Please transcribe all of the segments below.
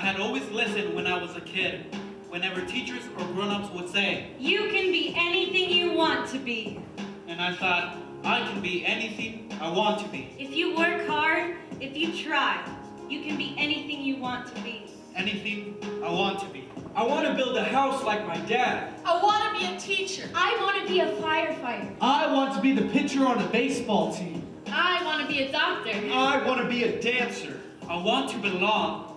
had always listened when I was a kid, whenever teachers or grown-ups would say, "You can be anything you want to be." and I thought, I can be anything I want to be. If you work hard, if you try, you can be anything you want to be. Anything I want to be. I want to build a house like my dad. I want to be a teacher. I want to be a firefighter. I want to be the pitcher on a baseball team. I want to be a doctor. I want to be a dancer. I want to belong.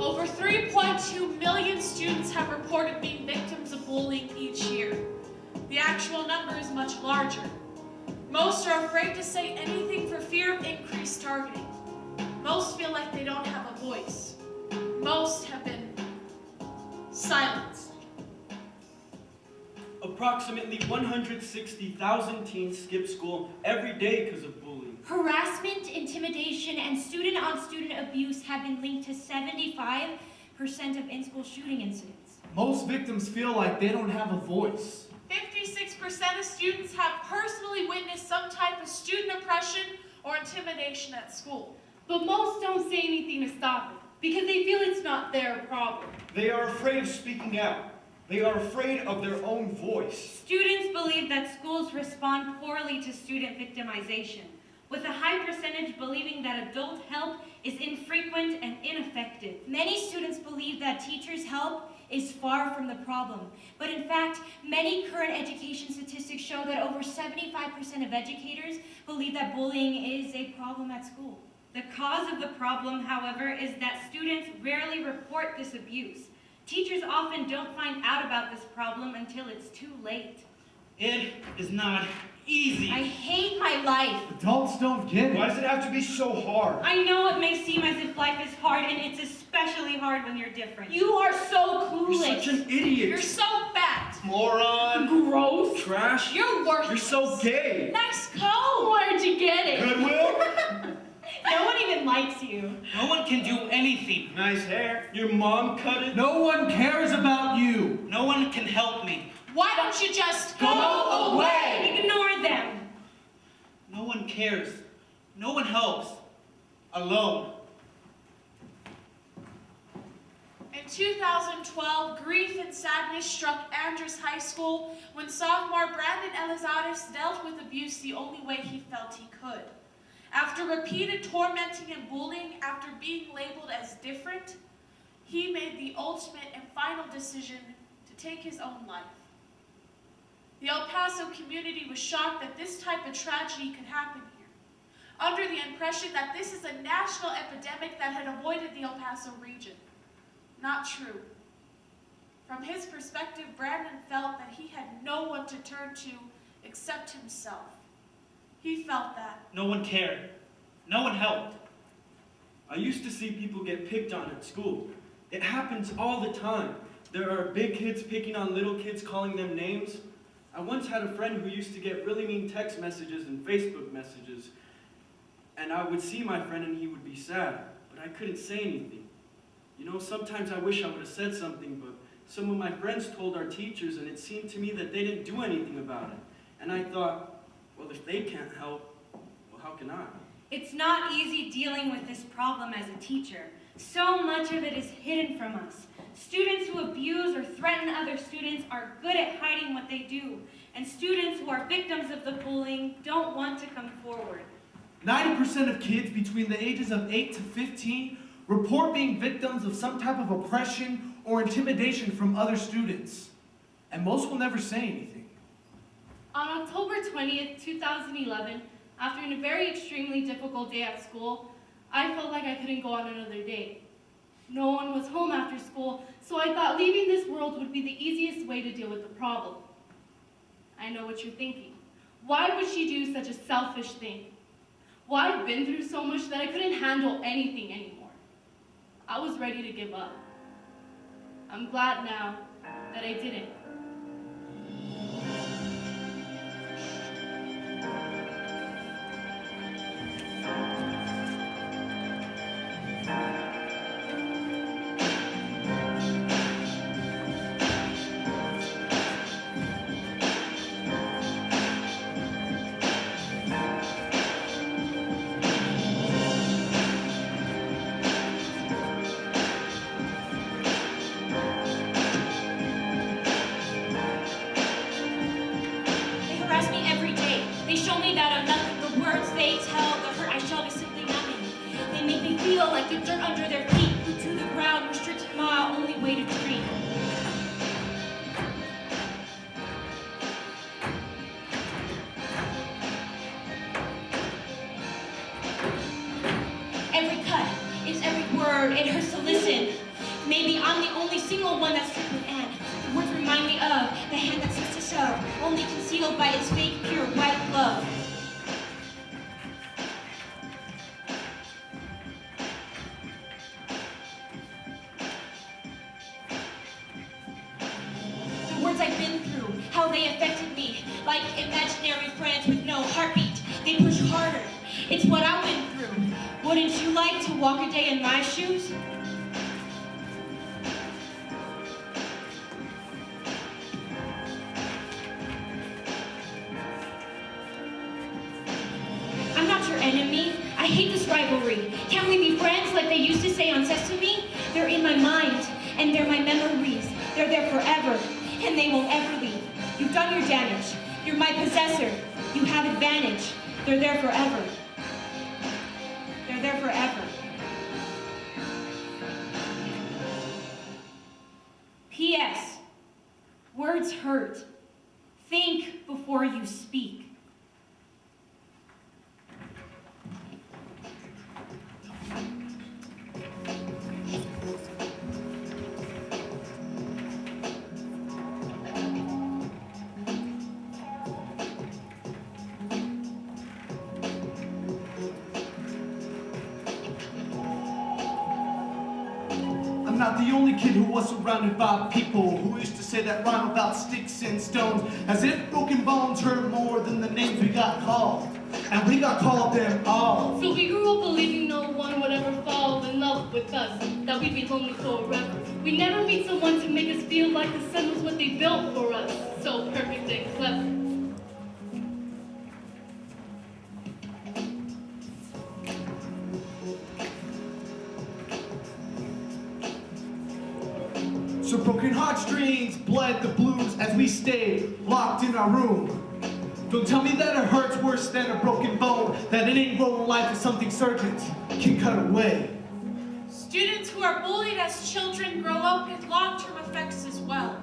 Over 3.2 million students have reported being victims of bullying each year. The actual number is much larger. Most are afraid to say anything for fear of increased targeting. Most feel like they don't have a voice. Most have been silenced. Approximately 160,000 teens skip school every day because of bullying. Harassment, intimidation, and student-on-student abuse have been linked to 75% of in-school shooting incidents. Most victims feel like they don't have a voice. 56% of students have personally witnessed some type of student oppression or intimidation at school. But most don't say anything to stop it because they feel it's not their problem. They are afraid of speaking out. They are afraid of their own voice. Students believe that schools respond poorly to student victimization, with a high percentage believing that adult help is infrequent and ineffective. Many students believe that teachers' help is far from the problem. But in fact, many current education statistics show that over 75% of educators believe that bullying is a problem at school. The cause of the problem, however, is that students rarely report this abuse. Teachers often don't find out about this problem until it's too late. It is not easy. I hate my life. Adults don't get Why it. does it have to be so hard? I know it may seem as if life is hard, and it's especially hard when you're different. You are so clueless. You're such an idiot. You're so fat. Moron. gross. Trash. You're worthless. You're so gay. Nice coat. Where'd you get it? Goodwill. No one even likes you. No one can do anything. Nice hair. Your mom cut it. No one cares about you. No one can help me. Why don't you just Go away. Ignore them. No one cares. No one helps. Alone. In 2012, grief and sadness struck Andrews High School when sophomore Brandon Elizares dealt with abuse the only way he felt he could. After repeated tormenting and bullying after being labeled as different, he made the ultimate and final decision to take his own life. The El Paso community was shocked that this type of tragedy could happen here, under the impression that this is a national epidemic that had avoided the El Paso region. Not true. From his perspective, Brandon felt that he had no one to turn to except himself. He felt that. No one cared. No one helped. I used to see people get picked on at school. It happens all the time. There are big kids picking on little kids, calling them names. I once had a friend who used to get really mean text messages and Facebook messages. And I would see my friend and he would be sad, but I couldn't say anything. You know, sometimes I wish I would have said something, but some of my friends told our teachers, and it seemed to me that they didn't do anything about it. And I thought, well, if they can't help, well, how can I? It's not easy dealing with this problem as a teacher. So much of it is hidden from us. Students who abuse or threaten other students are good at hiding what they do. and students who are victims of the bullying don't want to come forward. 90% of kids between the ages of 8 to 15 report being victims of some type of oppression or intimidation from other students. And most will never say anything. On October 20th, 2011, after a very extremely difficult day at school, I felt like I couldn't go on another day. No one was home after school, so I thought leaving this world would be the easiest way to deal with the problem. I know what you're thinking. Why would she do such a selfish thing? Well, I've been through so much that I couldn't handle anything anymore. I was ready to give up. I'm glad now that I didn't. They harass me every day. They show me that I'm nothing. The words they tell, the hurt I show is simply nothing. They make me feel like the dirt under their feet, glued to the ground, restricting my only way to dream. Every cut is every word. It hurts to listen. Maybe I'm the only single one that's stricken and the words remind me of the hand that seeks to shove, only concealed by its fake, pure white glove. The words I've been through, how they affected me, like imaginary friends with no heartbeat. They push harder. It's what I went through. Wouldn't you like to walk a day in my shoes? I'm not your enemy. I hate this rivalry. Can't we be friends like they used to say on Sesame? They're in my mind, and they're my memories. They're there forever, and they won't ever leave. You've done your damage. You're my possessor. You have advantage. They're there forever. They're there forever. P.S. Words hurt. Think before you speak. I'm not the only kid who was surrounded by people who used to say that rhyme about sticks and stones, as if broken bones hurt more than the names we got called. And we got called them all. So we grew up believing no one would ever fall in love with us, that we'd be lonely forever. We never meet someone to make us feel like the sun was what they built for us. So perfect and clever. So broken heartstrings bled the blues as we stayed locked in our room. Don't tell me that it hurts worse than a broken bone, that an ingrown life is something surgeons can cut away. Students who are bullied as children grow up with long-term effects as well.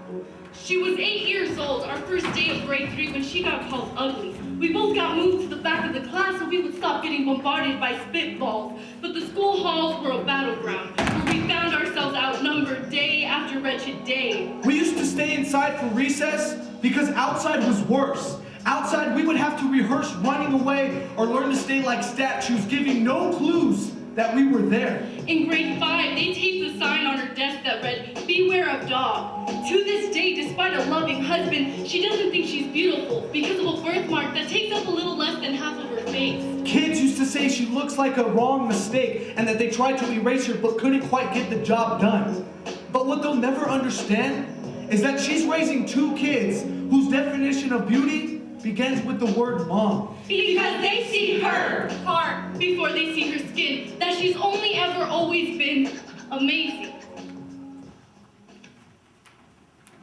She was 8 years old, our first day of grade 3, when she got called ugly. We both got moved to the back of the class so we would stop getting bombarded by spitballs. But the school halls were a battleground, where we found ourselves outnumbered day after wretched day. We used to stay inside for recess because outside was worse. Outside, we would have to rehearse running away or learn to stay like statues, giving no clues that we were there. In grade 5, they taped a sign on her desk that read, "Beware of dog." To this day, despite a loving husband, she doesn't think she's beautiful because of a birthmark that takes up a little less than half of her face. Kids used to say she looks like a wrong mistake and that they tried to erase her but couldn't quite get the job done. But what they'll never understand is that she's raising 2 kids whose definition of beauty begins with the word mom. Because they see her heart before they see her skin, that she's only ever always been amazing.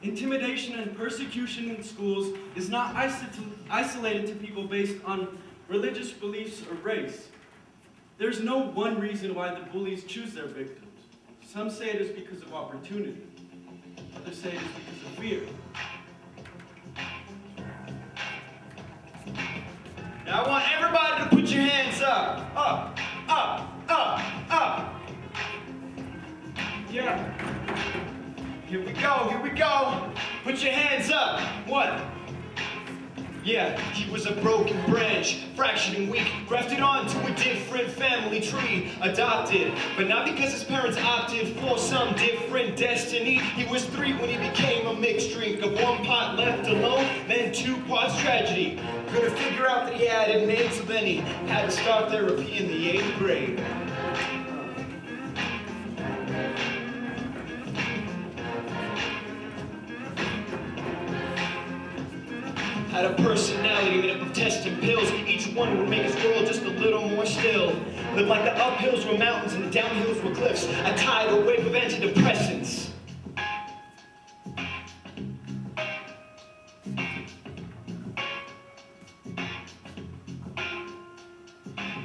Intimidation and persecution in schools is not isolated to people based on religious beliefs or race. There's no one reason why the bullies choose their victims. Some say it is because of opportunity. Others say it is because of fear. Now I want everybody to put your hands up. Up, up, up, up. Yeah. Here we go, here we go. Put your hands up. What? Yeah, he was a broken branch, fractured and weak, grafted onto a different family tree, adopted, but not because his parents opted for some different destiny. He was 3 when he became a mixed drink of 1 pot left alone, then 2 parts tragedy. Couldn't figure out that he had an name, so then he had to start therapy in the 8th grade. Had a personality made up of tests and pills. Each one would make his world just a little more still. Lived like the uphills were mountains and the downhills were cliffs. A tidal wave of antidepressants.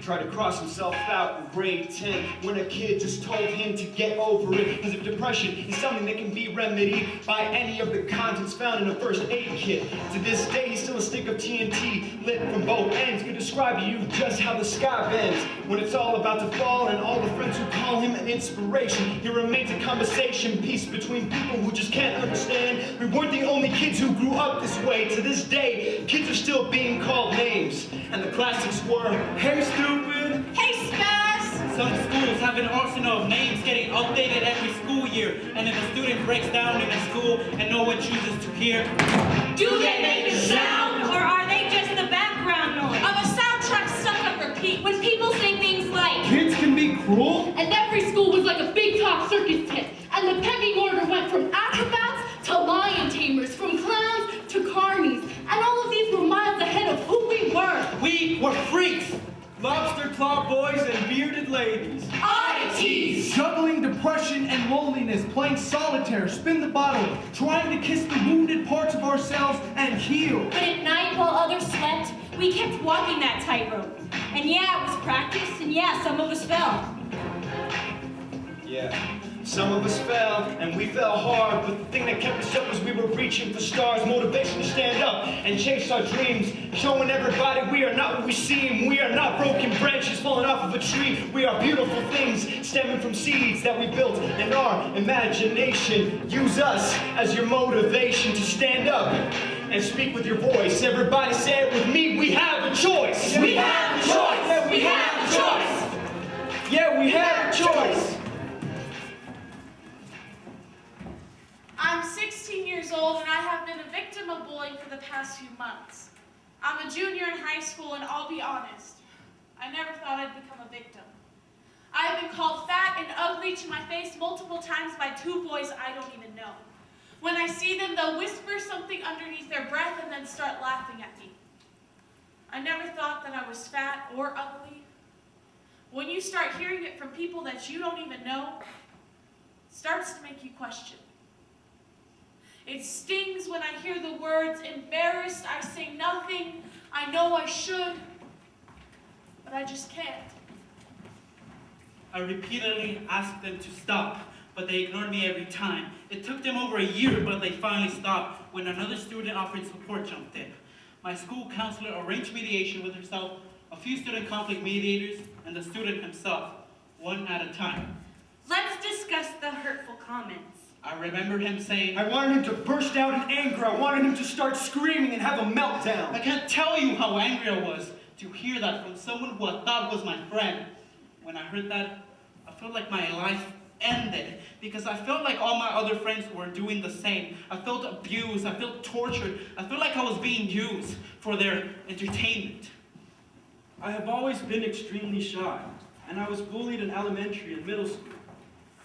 Tried to cross himself out in grade 10 when a kid just told him to get over it. As if depression is something that can be remedied by any of the contents found in a first aid kit. To this day, he's still a stick of TNT lit from both ends. Could describe to you just how the sky bends when it's all about to fall, and all the friends who call him an inspiration. He remains a conversation piece between people who just can't understand. We weren't the only kids who grew up this way. To this day, kids are still being called names, and the classics were, "Hey, stupid." Hey, Spaz! Some schools have an arsenal of names getting updated every school year, and if a student breaks down in a school and no one chooses to hear, Do they make a sound, or are they just the background noise? Of a soundtrack stuck on repeat. When people say things like, Kids can be cruel? And every school was like a big top circus tent, and the pecking order went from acrobats to lion tamers, from clowns to carnies, and all of these were miles ahead of who we were. we were freaks. Lobster claw boys and bearded ladies. Oddities! Juggling depression and loneliness, playing solitaire, spin the bottle, trying to kiss the wounded parts of ourselves and heal. But at night, while others slept, we kept walking that tightrope. And yeah, it was practice, and yeah, some of us fell. Yeah, some of us fell, and we fell hard, but the thing that kept us up was we were reaching for stars, motivation to stand up and chase our dreams, showing everybody we are not what we seem. We are not broken branches falling off of a tree. We are beautiful things stemming from seeds that we built in our imagination. Use us as your motivation to stand up and speak with your voice. Everybody say it with me, we have a choice. We have a choice! We have a choice! Yeah, we have a choice. I'm 16 years old and I have been a victim of bullying for the past few months. I'm a junior in high school and I'll be honest, I never thought I'd become a victim. I have been called fat and ugly to my face multiple times by 2 boys I don't even know. When I see them, they'll whisper something underneath their breath and then start laughing at me. I never thought that I was fat or ugly. When you start hearing it from people that you don't even know, it starts to make you question. It stings when I hear the words, embarrassed, I say nothing, I know I should, but I just can't. I repeatedly asked them to stop, but they ignored me every time. It took them over a year, but they finally stopped when another student offering support jumped in. My school counselor arranged mediation with herself, a few student conflict mediators, and the student himself, one at a time. let's discuss the hurtful comments. I remember him saying, I wanted him to burst out in anger. I wanted him to start screaming and have a meltdown. I can't tell you how angry I was to hear that from someone who I thought was my friend. When I heard that, I felt like my life ended because I felt like all my other friends were doing the same. I felt abused, I felt tortured, I felt like I was being used for their entertainment. I have always been extremely shy, and I was bullied in elementary and middle school.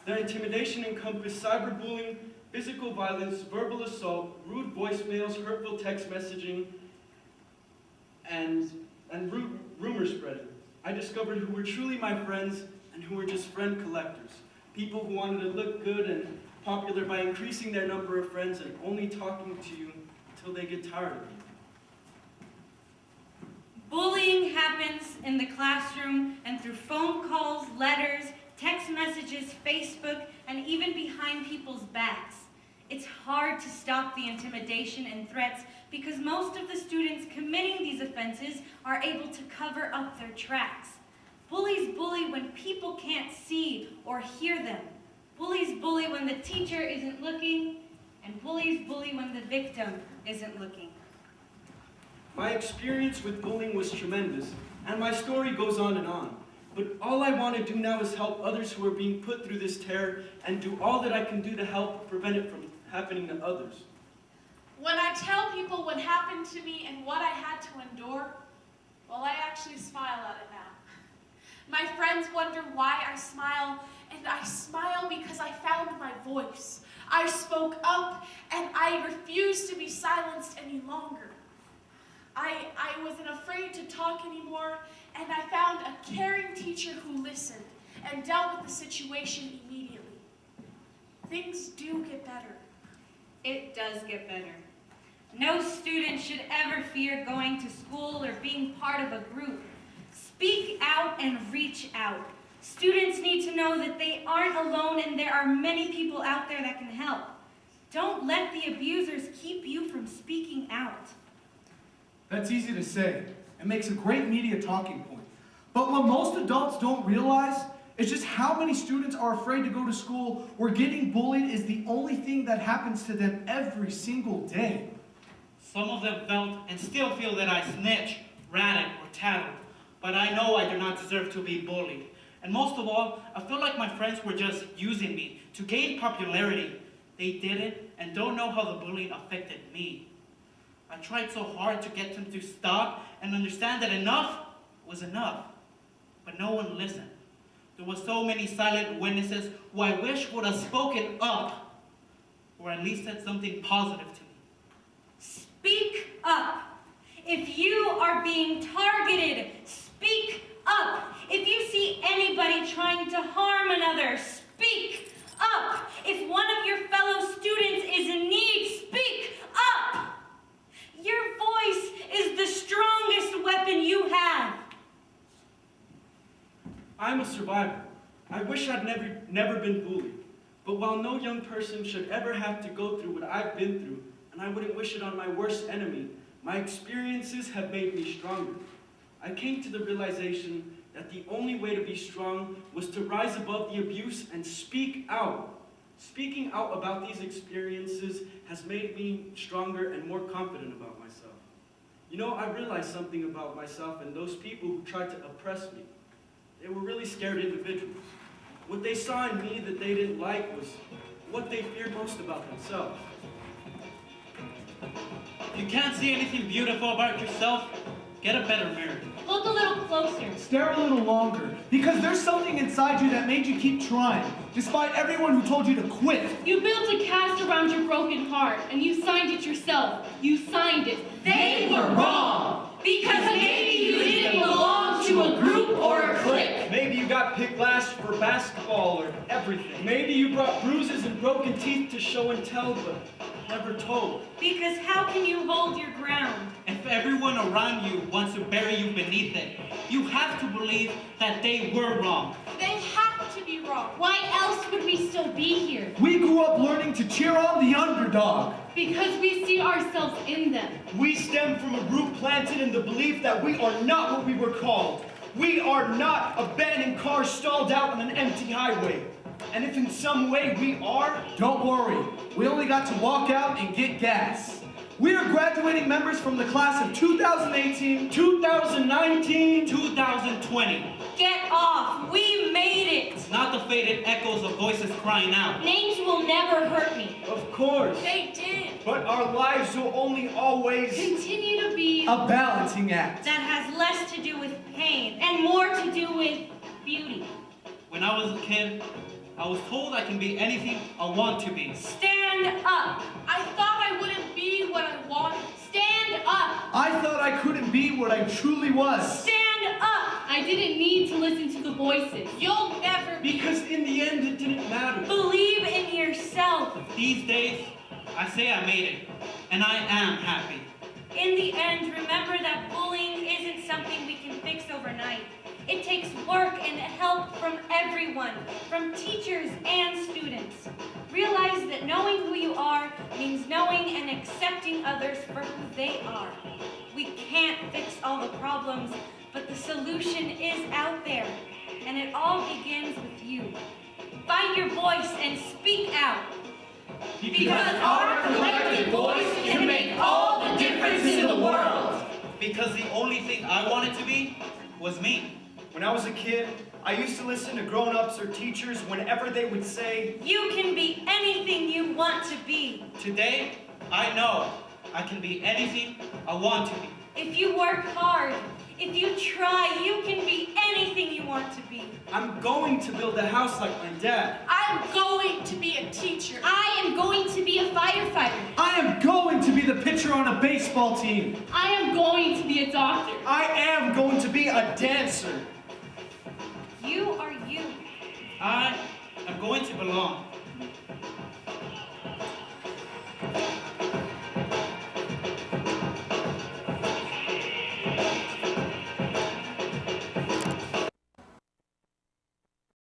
Their intimidation encompassed cyberbullying, physical violence, verbal assault, rude voicemails, hurtful text messaging, and rumor spreading. I discovered who were truly my friends and who were just friend collectors. People who wanted to look good and popular by increasing their number of friends and only talking to you until they get tired of you. Bullying happens in the classroom and through phone calls, letters, text messages, Facebook, and even behind people's backs. It's hard to stop the intimidation and threats because most of the students committing these offenses are able to cover up their tracks. Bullies bully when people can't see or hear them. Bullies bully when the teacher isn't looking, and bullies bully when the victim isn't looking. My experience with bullying was tremendous, and my story goes on and on. But all I want to do now is help others who are being put through this terror and do all that I can do to help prevent it from happening to others. When I tell people what happened to me and what I had to endure, well, I actually smile at it now. My friends wonder why I smile, and I smile because I found my voice. I spoke up, and I refused to be silenced any longer. I wasn't afraid to talk anymore, and I found a caring teacher who listened and dealt with the situation immediately. Things do get better. It does get better. No student should ever fear going to school or being part of a group. Speak out and reach out. Students need to know that they aren't alone and there are many people out there that can help. Don't let the abusers keep you from speaking out. That's easy to say. It makes a great media talking point. But what most adults don't realize is just how many students are afraid to go to school where getting bullied is the only thing that happens to them every single day. Some of them felt and still feel that I snitch, ratted, or tattled. But I know I do not deserve to be bullied. And most of all, I feel like my friends were just using me to gain popularity. They did it and don't know how the bullying affected me. I tried so hard to get them to stop and understand that enough was enough. But no one listened. There were so many silent witnesses who I wish would have spoken up, or at least said something positive to me. Speak up. If you are being targeted, speak up. If you see anybody trying to harm another, speak up. If one of your fellow students is in need, speak up. Your voice is the strongest weapon you have. I'm a survivor. I wish I'd never been bullied. But while no young person should ever have to go through what I've been through, and I wouldn't wish it on my worst enemy, my experiences have made me stronger. I came to the realization that the only way to be strong was to rise above the abuse and speak out. Speaking out about these experiences has made me stronger and more confident about myself. You know, I realized something about myself and those people who tried to oppress me. They were really scared individuals. What they saw in me that they didn't like was what they feared most about themselves. If you can't see anything beautiful about yourself, get a better mirror. Look a little closer. Stare a little longer, because there's something inside you that made you keep trying, despite everyone who told you to quit. You built a cast around your broken heart, and you signed it yourself. You signed it. They were wrong, because maybe you didn't belong to a group or a clique. Maybe you got picked last for basketball or everything. Maybe you brought bruises and broken teeth to show and tell, but never told. Because how can you hold your ground? If everyone around you wants to bury you beneath it, you have to believe that they were wrong. They have to be wrong. Why else would we still be here? We grew up learning to cheer on the underdog. Because we see ourselves in them. We stem from a group planted in the belief that we are not what we were called. We are not abandoned cars stalled out on an empty highway. And if in some way we are, Don't worry, we only got to walk out and get gas. We are graduating members from the class of 2018, 2019, 2020. Get off. We made it. It's not the faded echoes of voices crying out. Names will never hurt me. of course. They did. but our lives will only always Continue to be a balancing act. That has less to do with pain and more to do with beauty. When I was a kid, I was told I can be anything I want to be. Stand up. I thought I wouldn't be what I wanted. Stand up. I thought I couldn't be what I truly was. Stand up. I didn't need to listen to the voices. You'll never Because in the end, it didn't matter. Believe in yourself. These days, I say I made it, and I am happy. In the end, remember that bullying isn't something we can fix overnight. It takes work and help from everyone, from teachers and students. Realize that knowing who you are means knowing and accepting others for who they are. We can't fix all the problems, but the solution is out there, and it all begins with you. Find your voice and speak out. Because our collective voice can make all the difference in the world. Because the only thing I wanted to be was me. When I was a kid, I used to listen to grown-ups or teachers whenever they would say, You can be anything you want to be. Today, I know I can be anything I want to be. If you work hard, if you try, you can be anything you want to be. I'm going to build a house like my dad. I'm going to be a teacher. I am going to be a firefighter. I am going to be the pitcher on a baseball team. I am going to be a doctor. I am going to be a dancer. You are you. I am going to belong.